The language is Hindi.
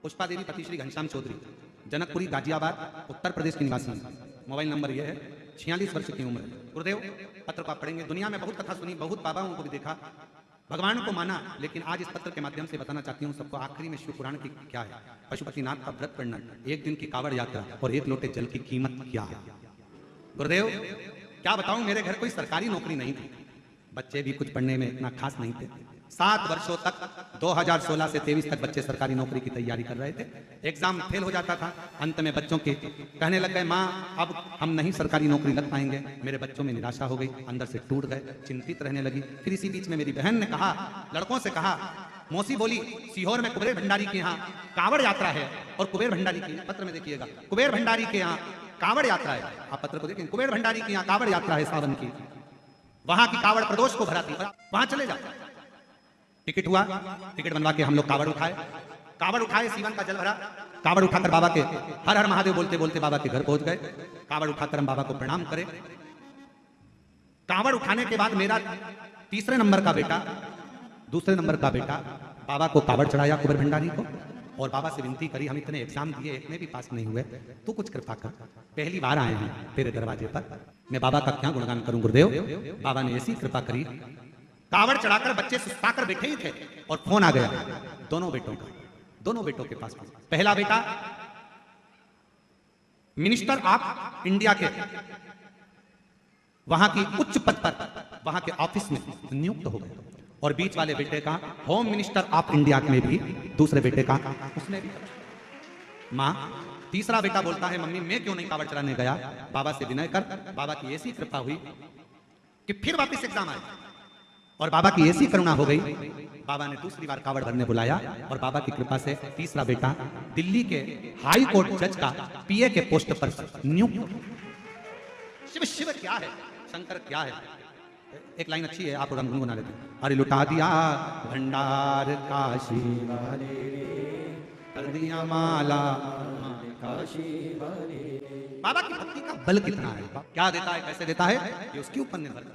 पुष्पा देवी पति श्री घनश्याम चौधरी, जनकपुरी गाजियाबाद उत्तर प्रदेश की निवासी। मोबाइल नंबर यह है, 46 वर्ष की उम्र है। गुरुदेव, पत्र को आप पढ़ेंगे। दुनिया में बहुत कथा सुनी, बहुत बाबाओं को भी देखा, भगवान को माना, लेकिन आज इस पत्र के माध्यम से बताना चाहती हूँ सबको आखिरी में शिव पुराण की क्या है। पशुपतिनाथ का व्रत पढ़ना, एक दिन की कावड़ यात्रा और एक लोटे जल की कीमत क्या है। गुरुदेव, क्या बताऊं, मेरे घर कोई सरकारी नौकरी नहीं थी, बच्चे भी कुछ पढ़ने में इतना खास नहीं थे। 7 वर्षों तक 2016 से 23 तक बच्चे सरकारी नौकरी की तैयारी कर रहे थे। एग्जाम फेल हो जाता था, अंत में बच्चों के कहने लग गए, माँ अब हम नहीं सरकारी नौकरी लग पाएंगे। मेरे बच्चों में निराशा हो गई, अंदर से टूट गए, चिंतित रहने लगी। फिर इसी बीच में मेरी बहन ने कहा, लड़कों से कहा, मौसी बोली सीहोर में कुबेर भंडारी के यहाँ कावड़ यात्रा है, और कुबेर भंडारी की पत्र में देखिएगा, कुबेर भंडारी के यहाँ कावड़ यात्रा है। आप पत्र को देखें, कुबेर भंडारी के यहाँ कावड़ यात्रा है सावन की, वहां की कावड़ प्रदोष को भराती, वहां चले जाते। टिकट हुआ, टिकट बनवा के हम लोग कावड़ उठाए, सीवन का जल भरा, कावड़ उठाकर बाबा के हर हर महादेव बोलते बोलते बाबा के घर पहुंच गए। कावड़ उठाकर हम बाबा को प्रणाम करें। कावड़ उठाने के बाद मेरा तीसरे नंबर का बेटा, दूसरे नंबर का बेटा बाबा को कावड़ चढ़ाया कुबेर भंडारी को, और बाबा से विनती करी, हम इतने एग्जाम दिए, एक में भी पास नहीं हुए, तू कुछ कृपा कर, पहली बार आए हैं तेरे दरवाजे पर, मैं बाबा का क्या गुणगान करूं गुरुदेव। बाबा ने ऐसी कृपा करी, कावड़ चढ़ाकर बच्चे सुस्ताकर बैठे ही थे और फोन आ गया दोनों बेटों का, दोनों बेटों के पास। पहला बेटा मिनिस्टर ऑफ इंडिया के वहां की उच्च पद पर, वहां के ऑफिस में नियुक्त हो गए, और बीच वाले बेटे का होम मिनिस्टर ऑफ इंडिया में भी, दूसरे बेटे का उसने भी। मां, तीसरा बेटा बोलता है, मम्मी मैं क्यों नहीं कावड़ चढ़ाने गया। बाबा से विनय कर, बाबा की ऐसी कृपा हुई कि फिर वापस एग्जाम आए, और बाबा की ऐसी करुणा हो गई, बाबा ने दूसरी बार कावड़ भरने बुलाया, और बाबा की कृपा से तीसरा बेटा दिल्ली के हाई कोर्ट जज का पीए के पोस्ट पर नियुक्त। शिव शिव क्या है, शंकर क्या है। एक लाइन अच्छी है, आप और हम गुनगुना लेते हैं। अरे लुटा दिया भंडार काशी वाले, कर दिया माला काशी वाले। बाबा की भक्ति का बल कितना है, क्या देता है, कैसे देता है, ये उसके ऊपर निर्भर